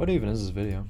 What even is this video?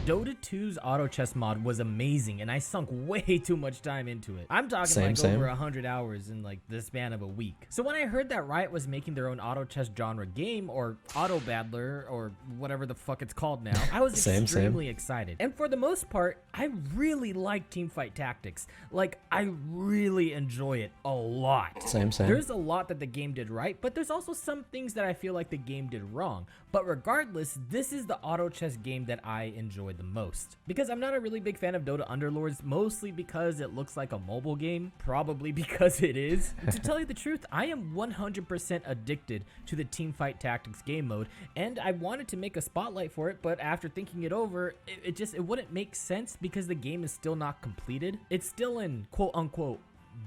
Dota 2's auto chess mod was amazing, and I sunk way too much time into it. I'm talking Same. over 100 hours in like the span of a week. So when I heard that Riot was making their own auto chess genre game, or auto battler, or whatever the fuck it's called now, I was extremely excited. And for the most part, I really like teamfight tactics. Like, I really enjoy it a lot. Same. There's a lot that the game did right, but there's also some things that I feel like the game did wrong. But regardless, this is the auto chess game that I enjoyed the most. Because I'm not a really big fan of Dota Underlords, mostly because it looks like a mobile game, probably because it is. To tell you the truth, I am 100% addicted to the teamfight tactics game mode, and I wanted to make a spotlight for it, but after thinking it over, it wouldn't make sense because the game is still not completed. It's still in quote-unquote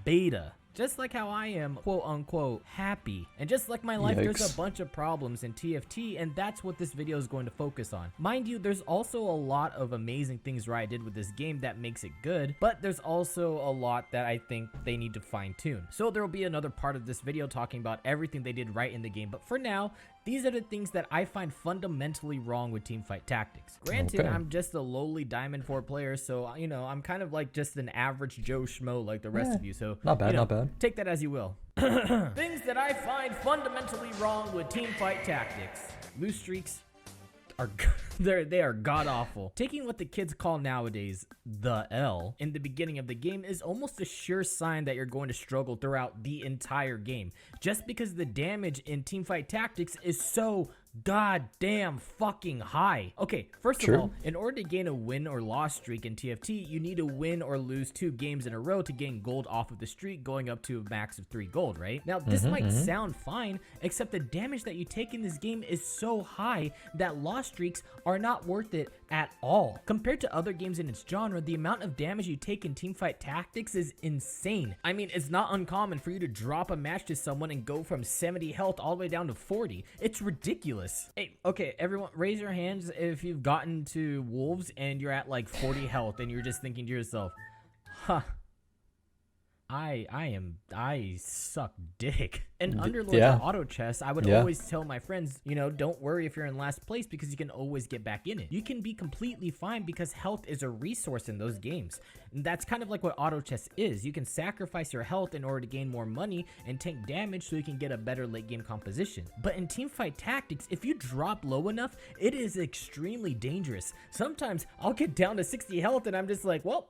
beta. Just like how I am, quote-unquote, happy. And just like my life, there's a bunch of problems in TFT, and that's what this video is going to focus on. Mind you, there's also a lot of amazing things Riot did with this game that makes it good, but there's also a lot that I think they need to fine-tune. So there will be another part of this video talking about everything they did right in the game, but for now, these are the things that I find fundamentally wrong with teamfight tactics. Granted, I'm just a lowly Diamond 4 player, so, you know, I'm kind of like just an average Joe Schmo like the rest of you, so... Not bad, not bad. Take that as you will. Things that I find fundamentally wrong with teamfight tactics. Loose streaks are they are god-awful. Taking what the kids call nowadays the L in the beginning of the game is almost a sure sign that you're going to struggle throughout the entire game, just because the damage in teamfight tactics is so goddamn fucking high. Okay, first of all, in order to gain a win or loss streak in TFT, you need to win or lose 2 games in a row to gain gold off of the streak, going up to a max of 3 gold, right? Now, this might sound fine, except the damage that you take in this game is so high that loss streaks are not worth it at all. Compared to other games in its genre, the amount of damage you take in teamfight tactics is insane. I mean, it's not uncommon for you to drop a match to someone and go from 70 health all the way down to 40. It's ridiculous. Hey, okay, everyone, raise your hands if you've gotten to Wolves and you're at like 40 health and you're just thinking to yourself, huh, I suck dick. And Underlords auto chess, I would always tell my friends, you know, don't worry if you're in last place because you can always get back in it. You can be completely fine because health is a resource in those games. And that's kind of like what auto chess is. You can sacrifice your health in order to gain more money and tank damage so you can get a better late game composition. But in teamfight tactics, if you drop low enough, it is extremely dangerous. Sometimes I'll get down to 60 health and I'm just like, well,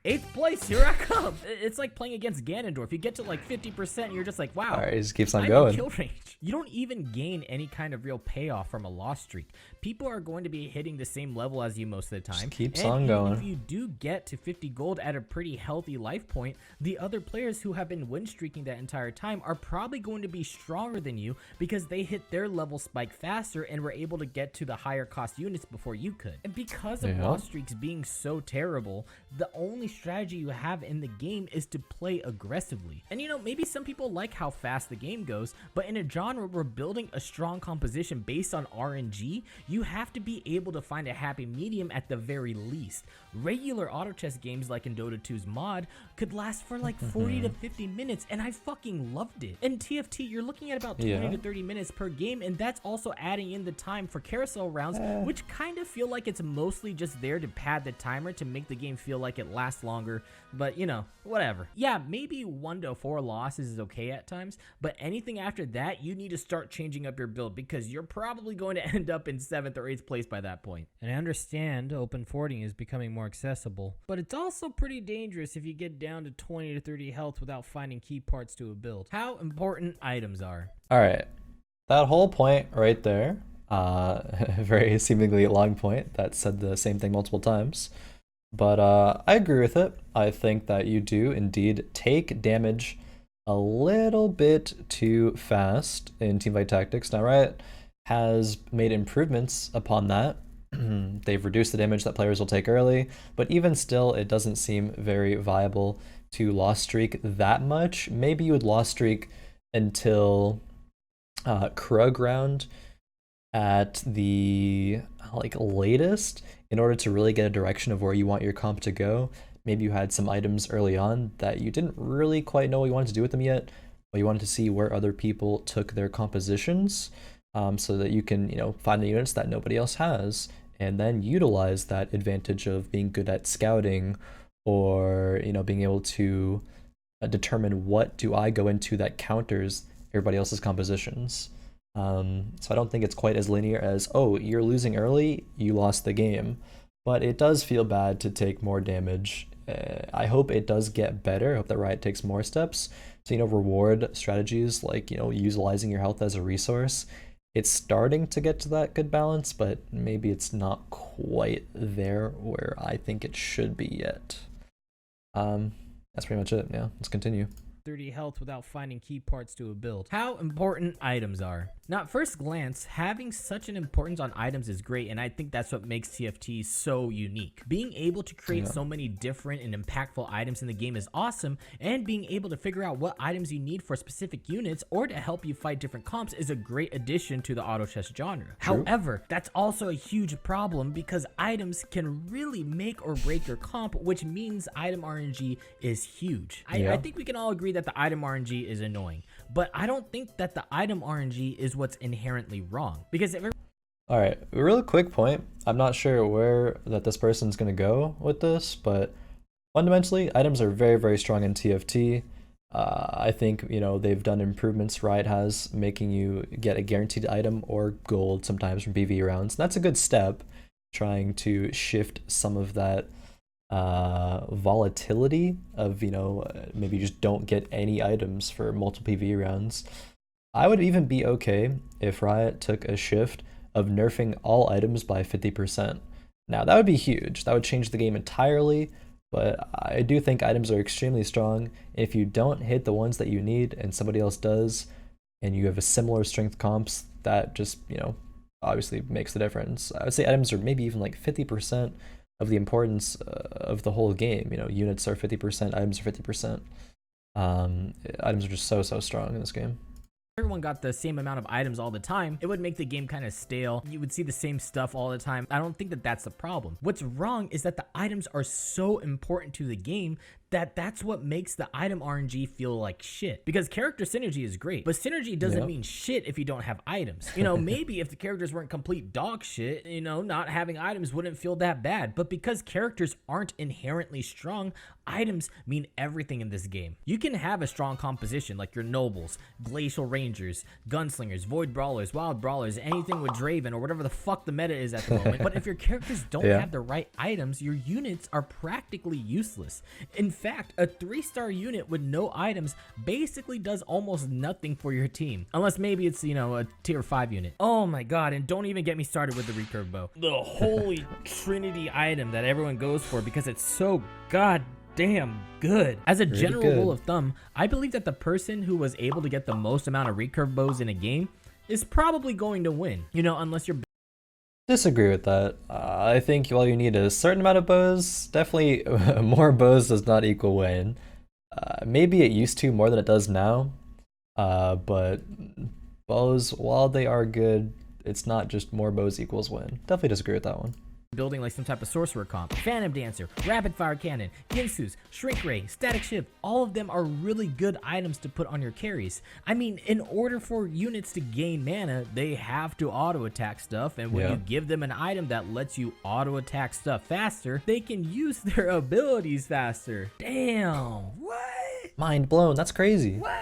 8th place, here I come. It's like playing against Ganondorf. You get to like 50% and you're just like, wow. All right, it just keeps on I'm going. in kill range. You don't even gain any kind of real payoff from a loss streak. People are going to be hitting the same level as you most of the time. Just keeps and on going. If you do get to 50 gold at a pretty healthy life point, the other players who have been win streaking that entire time are probably going to be stronger than you because they hit their level spike faster and were able to get to the higher cost units before you could. And because of loss streaks being so terrible, the only strategy you have in the game is to play aggressively. And you know, maybe some people like how fast the game goes, but in a genre where we're building a strong composition based on RNG, you have to be able to find a happy medium at the very least. Regular auto chess games like in Dota 2's mod could last for like 40 to 50 minutes, and I fucking loved it. In TFT, you're looking at about 20 to 30 minutes per game, and that's also adding in the time for carousel rounds, which kind of feel like it's mostly just there to pad the timer to make the game feel like it lasts longer, but you know, whatever. Yeah, maybe 1 to 4 losses is okay at times, but anything after that, you need to start changing up your build because you're probably going to end up in 7th or 8th place by that point. And I understand open forting is becoming more accessible, but it's also pretty dangerous if you get down to 20 to 30 health without finding key parts to a build. How important items are. All right, that whole point right there, a very seemingly long point that said the same thing multiple times. But I agree with it. I think that you do indeed take damage a little bit too fast in teamfight tactics. Now, Riot has made improvements upon that. They've reduced the damage that players will take early, but even still, it doesn't seem very viable to loss streak that much. Maybe you would loss streak until Khroen round at the latest in order to really get a direction of where you want your comp to go. Maybe you had some items early on that you didn't really quite know what you wanted to do with them yet, but you wanted to see where other people took their compositions. so that you can, find the units that nobody else has, and then utilize that advantage of being good at scouting, or being able to determine what do I go into that counters everybody else's compositions. So I don't think it's quite as linear as, oh, you're losing early, you lost the game. But it does feel bad to take more damage. I hope it does get better. I hope that Riot takes more steps to, reward strategies like, utilizing your health as a resource. It's starting to get to that good balance, but maybe it's not quite there where I think it should be yet. That's pretty much it. Yeah, let's continue. 30 health without finding key parts to a build. How important items are. Now, at first glance, having such an importance on items is great, and I think that's what makes TFT so unique. Being able to create so many different and impactful items in the game is awesome, and being able to figure out what items you need for specific units or to help you fight different comps is a great addition to the auto chess genre. True. However, that's also a huge problem because items can really make or break your comp, which means item RNG is huge. I think we can all agree that the item RNG is annoying, but I don't think that the item RNG is what's inherently wrong, because if all right, a really quick point. I'm not sure where that this person's gonna go with this, but fundamentally, items are very, very strong in TFT. I think they've done improvements. Riot has, making you get a guaranteed item or gold sometimes from PvE rounds. And that's a good step, trying to shift some of that volatility of maybe you just don't get any items for multiple PvE rounds. I would even be okay if Riot took a shift of nerfing all items by 50%. Now that would be huge. That would change the game entirely, but I do think items are extremely strong. If you don't hit the ones that you need and somebody else does, and you have a similar strength comps, that just obviously makes the difference. I would say items are maybe even like 50% of the importance of the whole game. Units are 50%, items are 50%. Items are just so strong in this game. Everyone got the same amount of items all the time, it would make the game kind of stale. You would see the same stuff all the time. I don't think that that's the problem. What's wrong is that the items are so important to the game that's what makes the item RNG feel like shit. Because character synergy is great, but synergy doesn't mean shit if you don't have items. Maybe if the characters weren't complete dog shit, not having items wouldn't feel that bad. But because characters aren't inherently strong, items mean everything in this game. You can have a strong composition like your nobles, glacial rangers, gunslingers, void brawlers, wild brawlers, anything with Draven or whatever the fuck the meta is at the moment. But if your characters don't have the right items, your units are practically useless. In fact, a 3-star unit with no items basically does almost nothing for your team. Unless maybe it's, a tier 5 unit. Oh my god, and don't even get me started with the recurve bow. The holy trinity item that everyone goes for because it's so goddamn good. As a general rule of thumb, I believe that the person who was able to get the most amount of recurve bows in a game is probably going to win. Unless you're... Disagree with that. I think while you need a certain amount of bows, definitely more bows does not equal win. Maybe it used to more than it does now, but bows, while they are good, it's not just more bows equals win. Definitely disagree with that one. Building like some type of sorcerer comp. Phantom Dancer, Rapid Fire Cannon, Ginsu's, Shrink Ray, Static Shiv, all of them are really good items to put on your carries. I mean, in order for units to gain mana, they have to auto attack stuff, and when you give them an item that lets you auto attack stuff faster, they can use their abilities faster. Damn, what? Mind blown, that's crazy. What?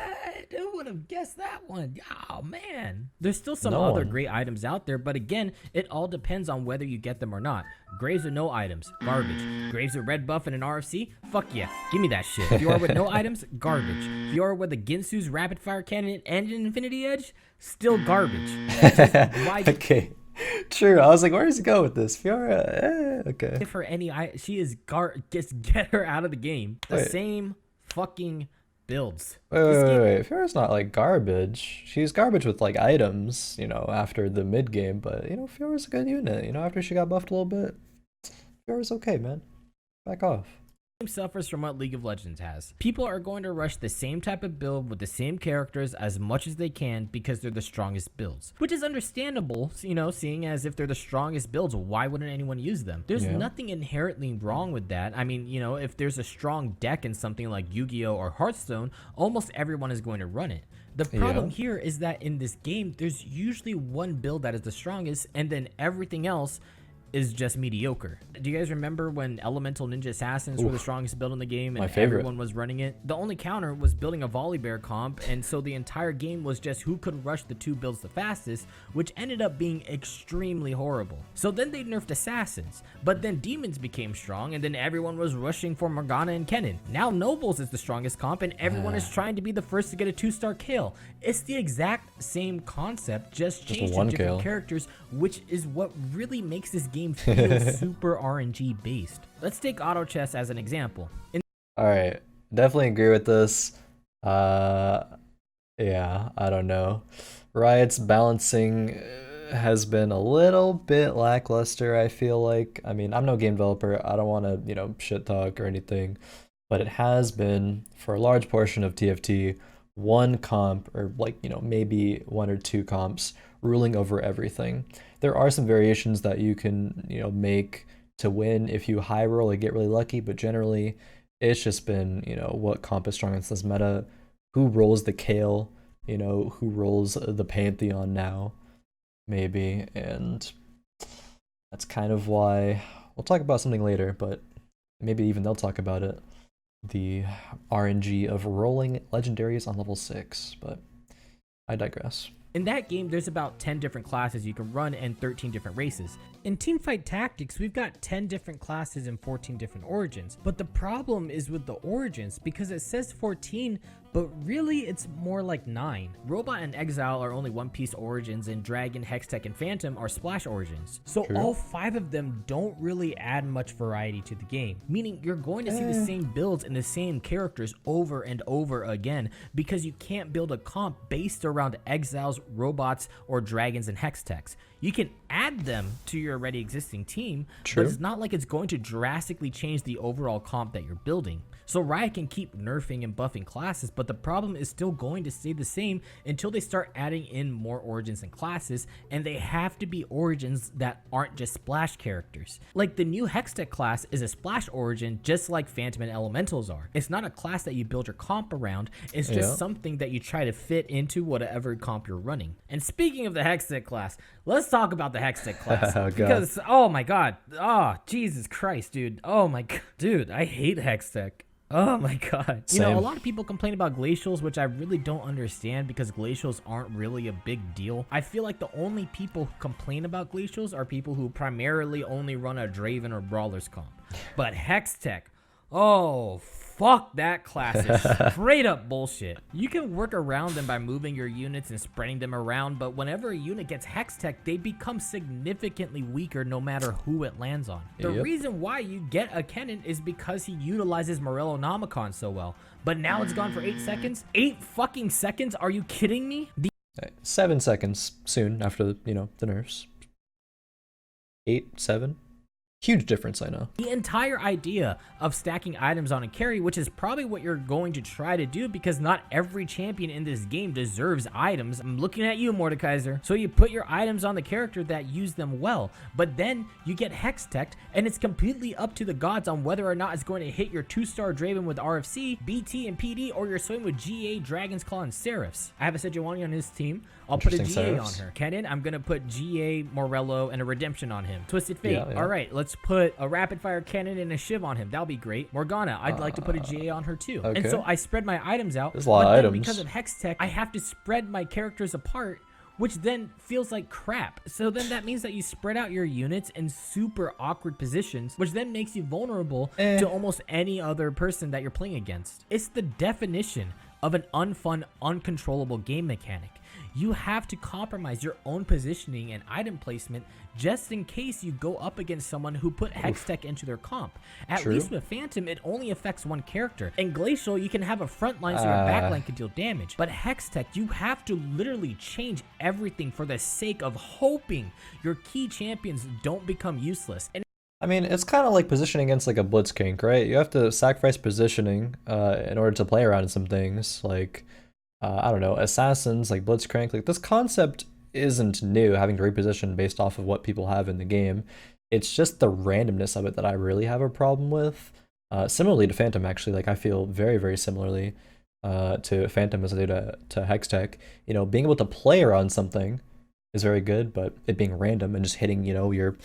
Who would have guessed that one? Oh man. There's still some other great items out there, but again, it all depends on whether you get them or not. Graves with no items, garbage. Graves with red buff and an RFC, fuck yeah, give me that shit. If you are with no items, garbage. If you are with a Ginsu's rapid fire cannon and an Infinity Edge, still garbage. Okay. True. I was like, where does he go with this? Fiora, okay. If her any, she is just get her out of the game. The same fucking builds. Wait. Fiora's not like garbage. She's garbage with like items, after the mid game, but Fiora's a good unit, after she got buffed a little bit. Fiora's okay, man. Back off. suffers from what League of Legends has. People are going to rush the same type of build with the same characters as much as they can because they're the strongest builds, which is understandable, you know, seeing as if they're the strongest builds, why wouldn't anyone use them? There's nothing inherently wrong with that. I mean, you know, if there's a strong deck in something like Yu-Gi-Oh or Hearthstone, almost everyone is going to run it. The problem here is that in this game, there's usually one build that is the strongest, and then everything else is just mediocre. Do you guys remember when Elemental Ninja Assassins were the strongest build in the game and everyone was running it? The only counter was building a Volibear comp, and so the entire game was just who could rush the two builds the fastest, which ended up being extremely horrible. So then they nerfed Assassins, but then Demons became strong, and then everyone was rushing for Morgana and Kennen. Now Nobles is the strongest comp, and everyone is trying to be the first to get a 2-star kill. It's the exact same concept, just changed to different characters, which is what really makes this game feel super RNG based. Let's take auto chess as an example. All right, definitely agree with this. Yeah, I don't know. Riot's balancing has been a little bit lackluster, I feel like. I mean, I'm no game developer. I don't want to, you know, shit talk or anything, but it has been for a large portion of TFT one comp, or like, you know, maybe one or two comps ruling over everything. There are some variations that you can, you know, make to win if you high roll or get really lucky, but generally it's just been, you know, what comp is strong in this meta, who rolls the Kale, you know, who rolls the Pantheon now, maybe, and that's kind of why we'll talk about something later, but maybe even they'll talk about it. The RNG of rolling legendaries on level 6, but I digress. In that game, there's about 10 different classes you can run and 13 different races. In Teamfight Tactics, we've got 10 different classes and 14 different origins. But the problem is with the origins, because it says 14, but really it's more like 9. Robot and Exile are only one-piece origins, and Dragon, Hextech, and Phantom are splash origins. So all 5 of them don't really add much variety to the game, meaning you're going to see the same builds and the same characters over and over again because you can't build a comp based around Exiles, Robots, or Dragons and Hextechs. You can add them to your already existing team, but it's not like it's going to drastically change the overall comp that you're building. So Riot can keep nerfing and buffing classes, but the problem is still going to stay the same until they start adding in more origins and classes, and they have to be origins that aren't just splash characters. Like the new Hextech class is a splash origin just like Phantom and Elementals are. It's not a class that you build your comp around, it's just something that you try to fit into whatever comp you're running. And speaking of the Hextech class, let's talk about the Hextech class. Because, oh my god, oh, Jesus Christ, dude. Oh my god, dude, I hate Hextech. Oh my god. You know, a lot of people complain about glacials, which I really don't understand because glacials aren't really a big deal. I feel like the only people who complain about glacials are people who primarily only run a Draven or Brawlers comp. But Hextech, oh, fuck that class is straight up bullshit. You can work around them by moving your units and spreading them around, but whenever a unit gets Hextech, they become significantly weaker no matter who it lands on. The reason why you get a Kennen is because he utilizes Morellonomicon so well, but now it's gone for 8 seconds? 8 fucking seconds? Are you kidding me? 7 seconds soon after, you know, the nerfs. 8, 7? Huge difference, I know. The entire idea of stacking items on a carry, which is probably what you're going to try to do because not every champion in this game deserves items. I'm looking at you, Mordekaiser. So you put your items on the character that use them well, but then you get Hextech, and it's completely up to the gods on whether or not it's going to hit your 2-star Draven with RFC, BT, and PD, or you're swinging with GA, Dragon's Claw, and Seraphs. I have a Sejuani on his team. I'll put a GA on her. Kennen, I'm going to put GA, Morello, and a Redemption on him. Twisted Fate. All right, let's put a Rapid Fire Cannon and a Shiv on him. That'll be great. Morgana, I'd like to put a GA on her too. And so I spread my items out. There's a lot of items. Because of Hextech, I have to spread my characters apart, which then feels like crap. So then that means that you spread out your units in super awkward positions, which then makes you vulnerable to almost any other person that you're playing against. It's the definition of an unfun, uncontrollable game mechanic. You have to compromise your own positioning and item placement just in case you go up against someone who put Hextech into their comp. At least with Phantom, it only affects one character. In Glacial, you can have a front line so your back line can deal damage. But Hextech, you have to literally change everything for the sake of hoping your key champions don't become useless. And I mean, it's kind of like positioning against like a blitzcrank, right? You have to sacrifice positioning in order to play around in some things. Like, I don't know, assassins, like blitzcrank. Like, this concept isn't new, having to reposition based off of what people have in the game. It's just the randomness of it that I really have a problem with. Similarly to Phantom, actually, like I feel very, very similarly to Phantom as I do to Hextech. You know, being able to play around something is very good, but it being random and just hitting, you know, your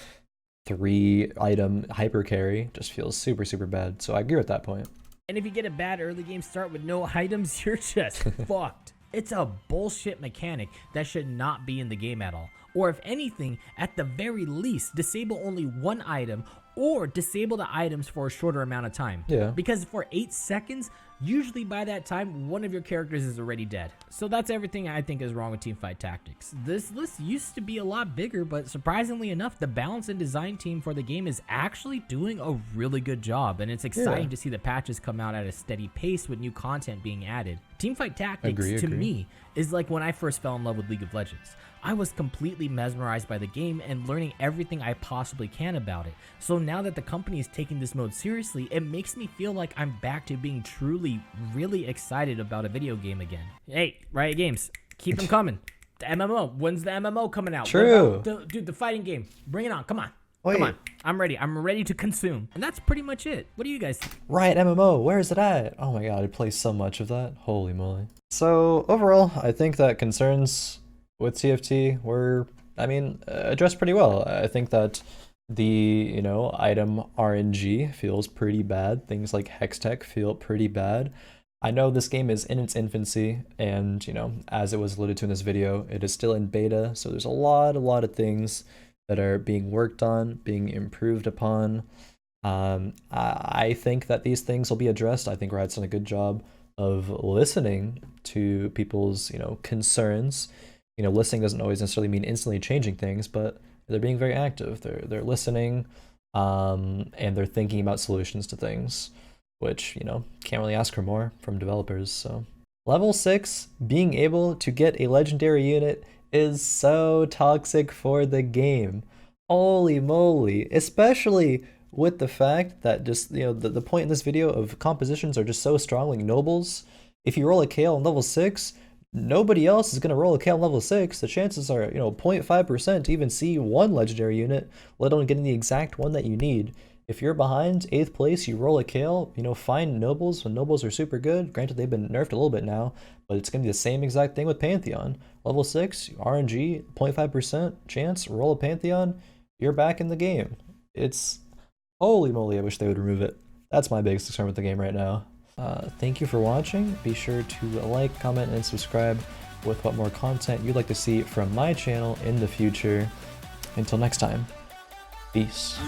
3 item hyper carry just feels super, super bad. So I agree with that point. And if you get a bad early game start with no items, you're just fucked. It's a bullshit mechanic that should not be in the game at all. Or if anything, at the very least, disable only 1 item or disable the items for a shorter amount of time. Yeah. Because for 8 seconds, usually by that time, one of your characters is already dead. So that's everything I think is wrong with Teamfight Tactics. This list used to be a lot bigger, but surprisingly enough, the balance and design team for the game is actually doing a really good job, and it's exciting to see the patches come out at a steady pace with new content being added. Teamfight Tactics, to me, is like when I first fell in love with League of Legends. I was completely mesmerized by the game and learning everything I possibly can about it. So now that the company is taking this mode seriously, it makes me feel like I'm back to being truly, really excited about a video game again. Hey, Riot Games, keep them coming. The MMO, when's the MMO coming out? True. Dude, the fighting game, bring it on, come on. Wait. Come on, I'm ready to consume. And that's pretty much it. What do you guys think? Riot MMO, where is it at? Oh my god, I play so much of that. Holy moly. So overall, I think that concerns with TFT were, I mean, addressed pretty well. I think that the, you know, item RNG feels pretty bad. Things like Hextech feel pretty bad. I know this game is in its infancy, and, you know, as it was alluded to in this video, it is still in beta, so there's a lot of things that are being worked on, being improved upon. I think that these things will be addressed. I think Riot's done a good job of listening to people's, you know, concerns. You know, listening doesn't always necessarily mean instantly changing things, but they're being very active. They're listening, and they're thinking about solutions to things, which, you know, can't really ask for more from developers. So level 6, being able to get a legendary unit is so toxic for the game. Holy moly, especially with the fact that just, you know, the point in this video of compositions are just so strong, like nobles. If you roll a Kale on level 6, nobody else is going to roll a Kale on level 6. The chances are, you know, 0.5% to even see one legendary unit, let alone getting the exact one that you need. If you're behind 8th place, you roll a Kale, you know, find nobles when nobles are super good. Granted, they've been nerfed a little bit now, but it's going to be the same exact thing with Pantheon. Level 6, RNG, 0.5% chance, roll a Pantheon, you're back in the game. It's, holy moly, I wish they would remove it. That's my biggest concern with the game right now. Thank you for watching. Be sure to like, comment, and subscribe with what more content you'd like to see from my channel in the future. Until next time, peace.